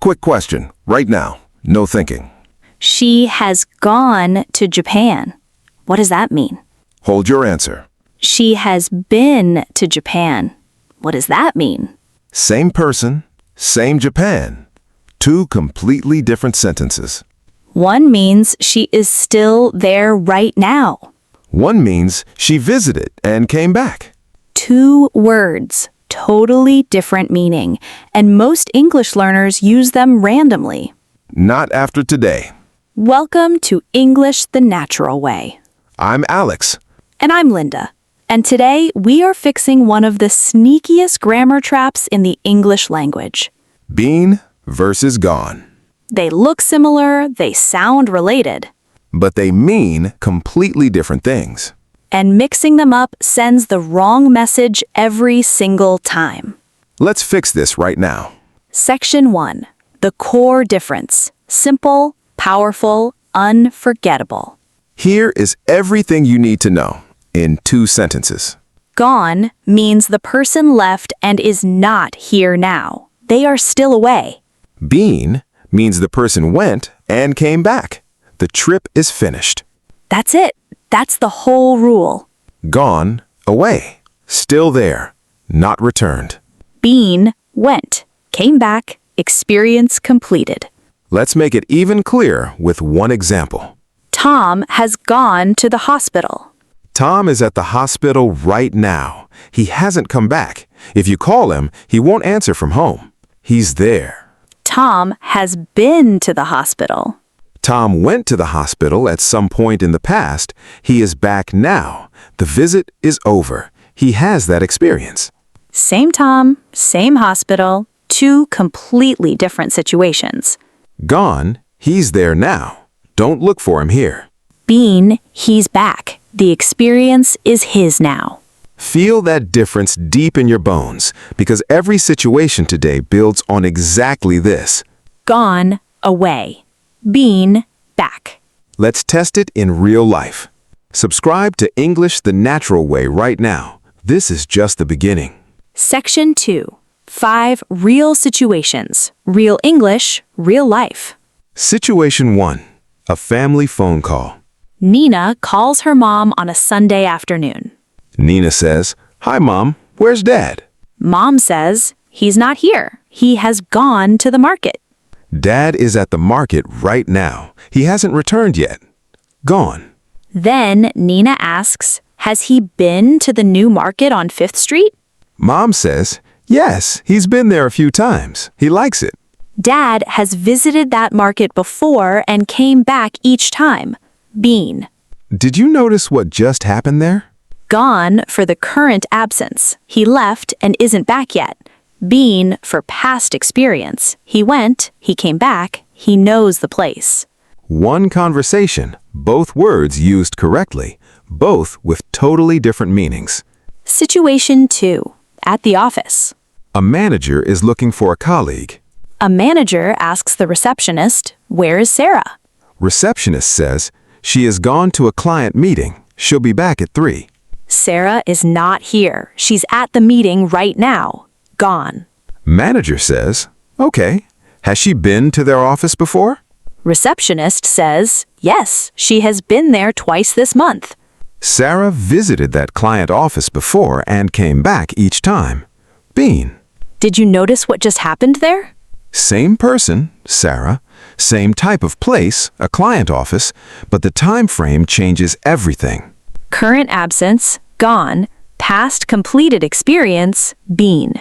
quick question, right now. No thinking. She has gone to Japan. What does that mean? Hold your answer. She has been to Japan. What does that mean? Same person, same Japan. Two completely different sentences. One means she is still there right now. One means she visited and came back. Two words, totally different meaning, and most English learners use them randomly. Not after today. Welcome to English the Natural Way. I'm Alex. And I'm Linda. And today we are fixing one of the sneakiest grammar traps in the English language. Been versus gone. They look similar, they sound related. But they mean completely different things. And mixing them up sends the wrong message every single time. Let's fix this right now. Section 1. The core difference. Simple, powerful, unforgettable. Here is everything you need to know in 2 sentences. Gone means the person left and is not here now. They are still away. Been means the person went and came back. The trip is finished. That's it. That's the whole rule. Gone, away. Still there, not returned. Been, went, came back, experience completed. Let's make it even clearer with one example. Tom has gone to the hospital. Tom is at the hospital right now. He hasn't come back. If you call him, he won't answer from home. He's there. Tom has been to the hospital. Tom went to the hospital at some point in the past. He is back now. The visit is over. He has that experience. Same Tom, same hospital, 2 completely different situations. Gone, he's there now. Don't look for him here. Been, he's back. The experience is his now. Feel that difference deep in your bones, because every situation today builds on exactly this. Gone, away. Been, back. Let's test it in real life. Subscribe to English the Natural Way right now. This is just the beginning. Section 2. 5 real situations. Real English, real life. Situation 1. A family phone call. Nina calls her mom on a Sunday afternoon. Nina says, "Hi, Mom. Where's Dad?" Mom says, "He's not here. He has gone to the market." Dad is at the market right now. He hasn't returned yet. Gone. Then Nina asks, "Has he been to the new market on 5th Street?" Mom says, "Yes, he's been there a few times. He likes it." Dad has visited that market before and came back each time. Been. Did you notice what just happened there? Gone for the current absence. He left and isn't back yet. Been for past experience. He went, he came back, he knows the place. One conversation, both words used correctly, both with totally different meanings. Situation 2. At the office. A manager is looking for a colleague. A manager asks the receptionist, "Where is Sarah?" Receptionist says, "She has gone to a client meeting. She'll be back at 3. Sarah is not here. She's at the meeting right now. Gone. Manager says, "Okay. Has she been to their office before?" Receptionist says, "Yes, she has been there twice this month." Sarah visited that client office before and came back each time. Been. Did you notice what just happened there? Same person, Sarah, same type of place, a client office, but the time frame changes everything. Current absence, gone. Past completed experience, been.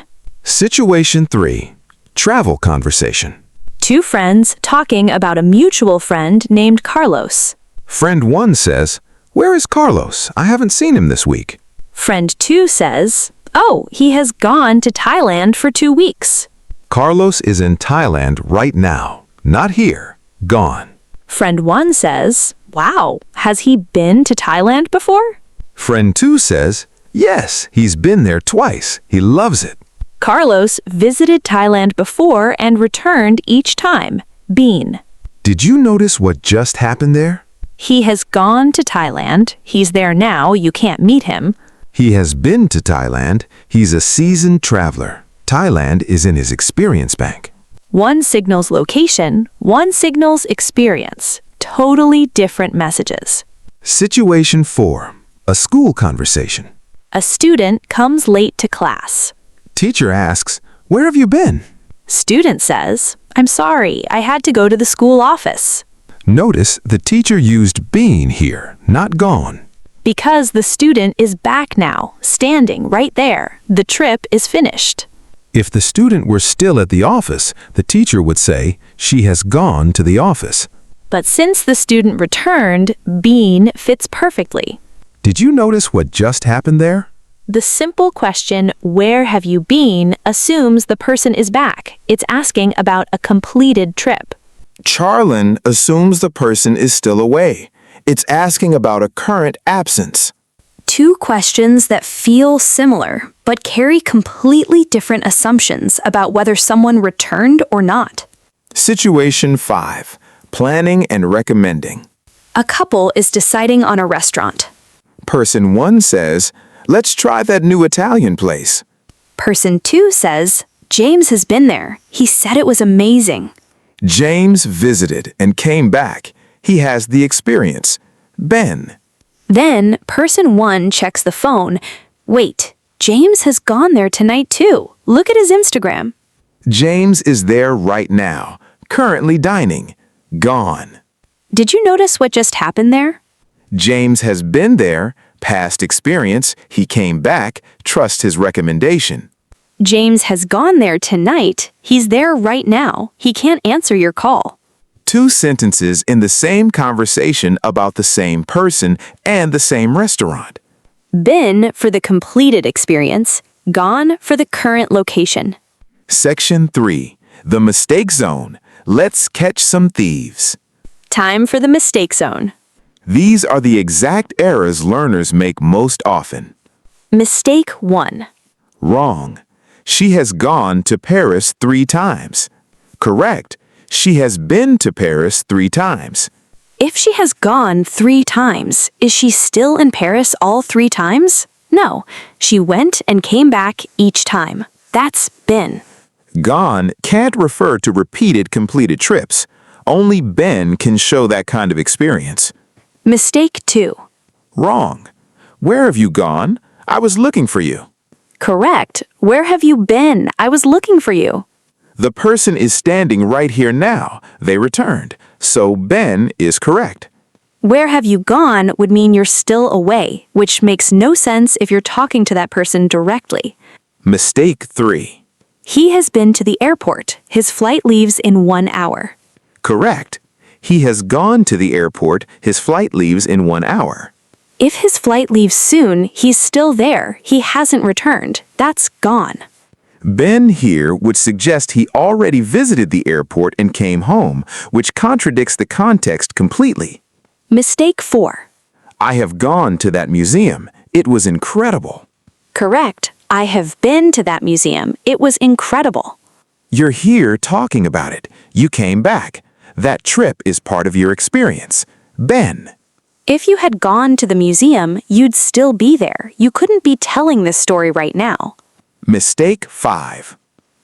Situation 3. Travel conversation. 2 friends talking about a mutual friend named Carlos. Friend 1 says, "Where is Carlos? I haven't seen him this week." Friend 2 says, "Oh, he has gone to Thailand for 2 weeks." Carlos is in Thailand right now, not here, gone. Friend 1 says, "Wow, has he been to Thailand before?" Friend 2 says, "Yes, he's been there twice. He loves it." Carlos visited Thailand before and returned each time. Been. Did you notice what just happened there? He has gone to Thailand. He's there now. You can't meet him. He has been to Thailand. He's a seasoned traveler. Thailand is in his experience bank. One signals location, one signals experience. Totally different messages. Situation 4. A school conversation. A student comes late to class. Teacher asks, "Where have you been?" Student says, "I'm sorry, I had to go to the school office." Notice the teacher used been here, not gone. Because the student is back now, standing right there. The trip is finished. If the student were still at the office, the teacher would say, "She has gone to the office." But since the student returned, been fits perfectly. Did you notice what just happened there? The simple question, "Where have you been?" assumes the person is back. It's asking about a completed trip. CHARON assumes the person is still away. It's asking about a current absence. Two questions that feel similar, but carry completely different assumptions about whether someone returned or not. Situation 5. Planning and recommending. A couple is deciding on a restaurant. Person 1 says, "Let's try that new Italian place." Person 2 says, "James has been there. He said it was amazing." James visited and came back. He has the experience. Ben. Then person 1 checks the phone. Wait, James has gone there tonight too. Look at his Instagram. James is there right now, currently dining. Gone. Did you notice what just happened there? James has been there, past experience, he came back, trust his recommendation. James has gone there tonight. He's there right now. He can't answer your call. Two sentences in the same conversation about the same person and the same restaurant. Been for the completed experience, gone for the current location. Section 3. The mistake zone. Let's catch some thieves. Time for the mistake zone. These are the exact errors learners make most often. Mistake 1. Wrong. She has gone to Paris 3 times. Correct. She has been to Paris 3 times. If she has gone 3 times, is she still in Paris all 3 times? No, she went and came back each time. That's been. Gone can't refer to repeated completed trips. Only been can show that kind of experience. Mistake 2. Wrong. Where have you gone? I was looking for you. Correct. Where have you been? I was looking for you. The person is standing right here now. They returned. So been is correct. Where have you gone would mean you're still away, which makes no sense if you're talking to that person directly. Mistake 3. He has been to the airport. His flight leaves in 1 hour. Correct. He has gone to the airport. His flight leaves in 1 hour. If his flight leaves soon, he's still there. He hasn't returned. That's gone. Been here would suggest he already visited the airport and came home, which contradicts the context completely. Mistake 4. I have gone to that museum. It was incredible. Correct. I have been to that museum. It was incredible. You're here talking about it. You came back. That trip is part of your experience. Been. If you had gone to the museum, you'd still be there. You couldn't be telling this story right now. Mistake 5.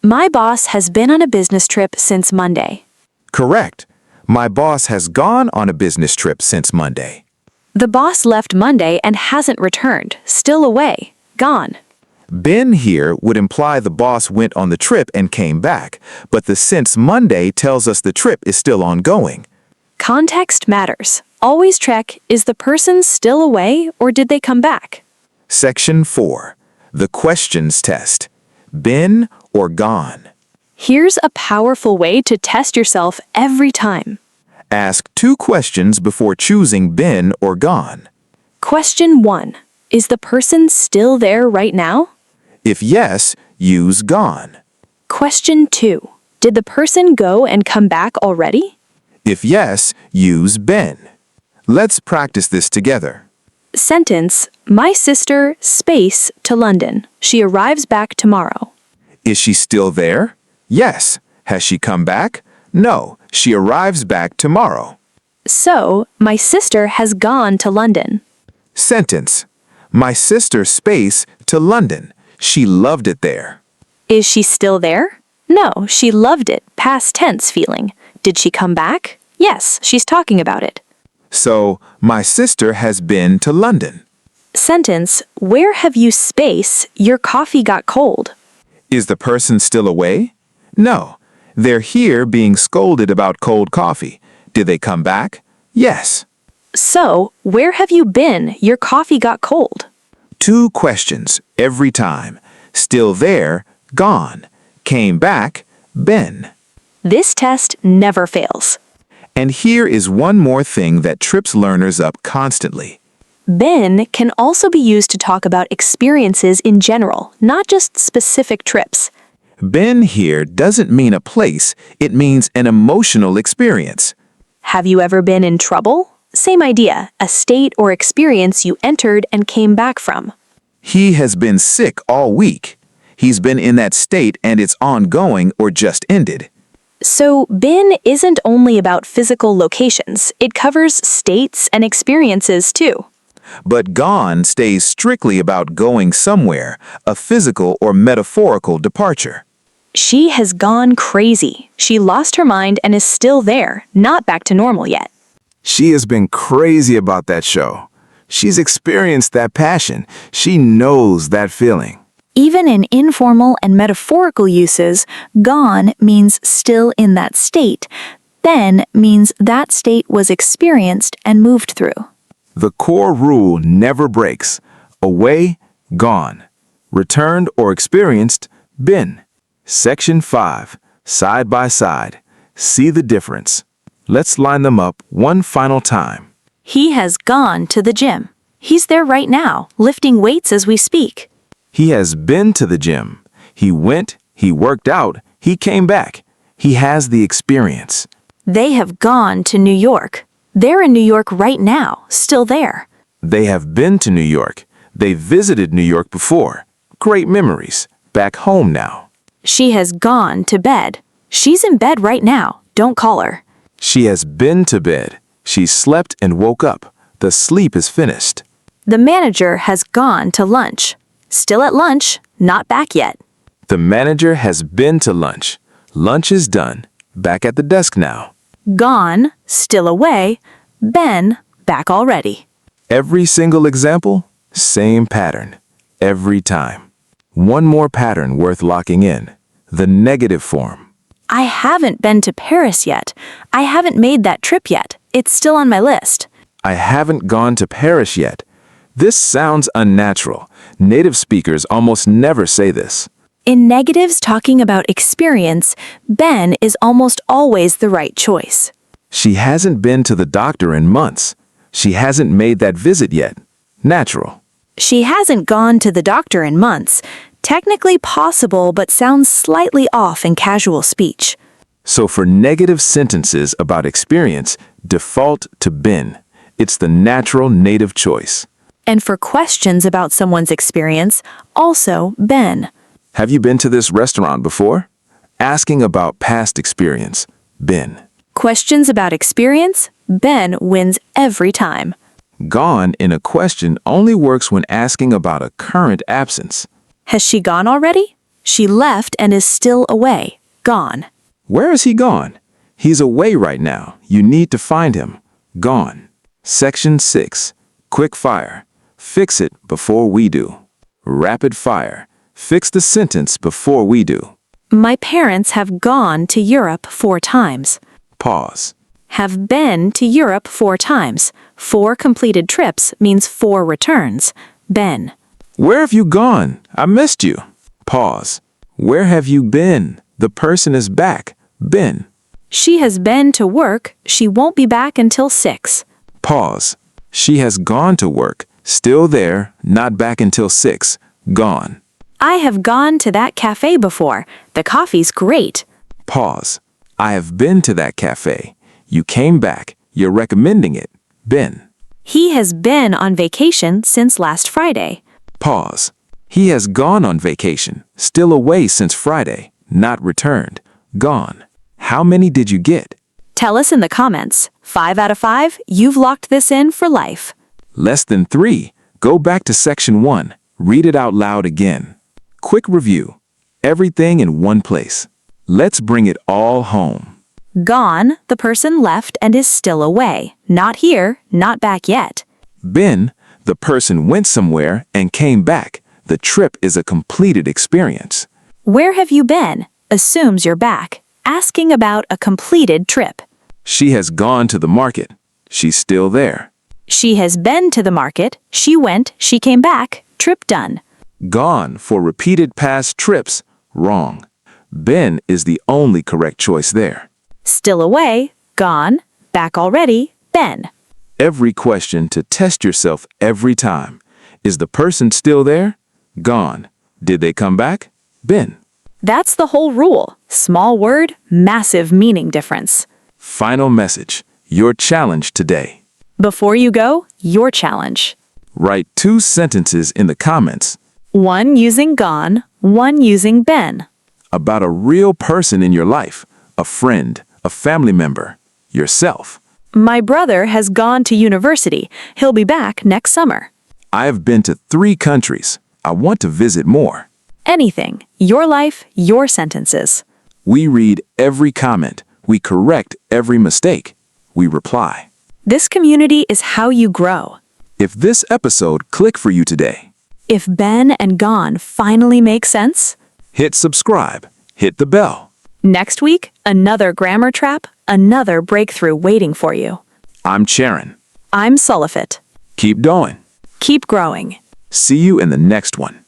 My boss has been on a business trip since Monday. Correct. My boss has gone on a business trip since Monday. The boss left Monday and hasn't returned. Still away. Gone. Been here would imply the boss went on the trip and came back, but the since Monday tells us the trip is still ongoing. Context matters. Always check, is the person still away or did they come back? Section 4. The questions test. Been or gone. Here's a powerful way to test yourself every time. Ask 2 questions before choosing been or gone. Question 1. Is the person still there right now? If yes, use gone. Question 2. Did the person go and come back already? If yes, use been. Let's practice this together. Sentence, my sister, space, to London. She arrives back tomorrow. Is she still there? Yes. Has she come back? No. She arrives back tomorrow. So, my sister has gone to London. Sentence. My sister space to London. She loved it there. Is she still there? No, she loved it, past tense feeling. Did she come back? Yes, she's talking about it. So, my sister has been to London. Sentence, where have you space, your coffee got cold? Is the person still away? No. They're here being scolded about cold coffee. Did they come back? Yes. So, where have you been, your coffee got cold? 2 questions every time. Still there, gone. Came back, been. This test never fails. And here is one more thing that trips learners up constantly. Been can also be used to talk about experiences in general, not just specific trips. Been here doesn't mean a place, it means an emotional experience. Have you ever been in trouble? Same idea, a state or experience you entered and came back from. He has been sick all week. He's been in that state and it's ongoing or just ended. So, been isn't only about physical locations, it covers states and experiences too. But gone stays strictly about going somewhere, a physical or metaphorical departure. She has gone crazy. She lost her mind and is still there, not back to normal yet. She has been crazy about that show. She's experienced that passion. She knows that feeling. Even in informal and metaphorical uses, gone means still in that state. Been means that state was experienced and moved through. The core rule never breaks. Away, gone. Returned or experienced, been. Section 5. Side by side. See the difference. Let's line them up one final time. He has gone to the gym. He's there right now, lifting weights as we speak. He has been to the gym. He went, he worked out, he came back. He has the experience. They have gone to New York. They're in New York right now, still there. They have been to New York. They visited New York before. Great memories. Back home now. She has gone to bed. She's in bed right now. Don't call her. She has been to bed. She slept and woke up. The sleep is finished. The manager has gone to lunch. Still at lunch, not back yet. The manager has been to lunch. Lunch is done. Back at the desk now. Gone, still away, been, back already. Every single example, same pattern. Every time. One more pattern worth locking in. The negative form. I haven't been to Paris yet. I haven't made that trip yet. It's still on my list. I haven't gone to Paris yet. This sounds unnatural. Native speakers almost never say this. In negatives talking about experience, been is almost always the right choice. She hasn't been to the doctor in months. She hasn't made that visit yet. Natural. She hasn't gone to the doctor in months. Technically possible, but sounds slightly off in casual speech. So for negative sentences about experience, default to been. It's the natural native choice. And for questions about someone's experience, also been. Have you been to this restaurant before? Asking about past experience, been. Questions about experience, been wins every time. Gone in a question only works when asking about a current absence. Has she gone already? She left and is still away. Gone. Where is he gone? He's away right now. You need to find him. Gone. Section 6. Quick fire. Fix it before we do. Rapid fire. Fix the sentence before we do. My parents have gone to Europe 4 times. Pause. Have been to Europe 4 times. 4 completed trips means 4 returns. Been. Where have you gone? I missed you. Pause. Where have you been? The person is back. Been. She has been to work. She won't be back until 6. Pause. She has gone to work. Still there, not back until 6. Gone. I have gone to that cafe before. The coffee's great. Pause. I have been to that cafe. You came back. You're recommending it. Been. He has been on vacation since last Friday. Pause. He has gone on vacation. Still away since Friday. Not returned. Gone. How many did you get? Tell us in the comments. 5 out of 5, you've locked this in for life. Less than 3. Go back to section 1. Read it out loud again. Quick review. Everything in one place. Let's bring it all home. Gone, the person left and is still away. Not here, not back yet. Been, the person went somewhere and came back. The trip is a completed experience. Where have you been? Assumes you're back. Asking about a completed trip. She has gone to the market. She's still there. She has been to the market. She went, she came back. Trip done. Gone for repeated past trips. Wrong. Been is the only correct choice there. Still away, gone, back already, been. Every question to test yourself every time. Is the person still there? Gone. Did they come back? Been. That's the whole rule. Small word, massive meaning difference. Final message. Your challenge today. Before you go, your challenge. Write 2 sentences in the comments One using gone, one using been. about a real person in your life, a friend, a family member, yourself. My brother has gone to university. He'll be back next summer. I have been to 3 countries. I want to visit more. Anything. Your life, your sentences. We read every comment. We correct every mistake. We reply. This community is how you grow. If this episode clicked for you today, If been and gone finally make sense, hit subscribe, hit the bell. next week, another grammar trap, another breakthrough waiting for you. I'm Charon. I'm SULAFAT. Keep going. Keep growing. See you in the next one.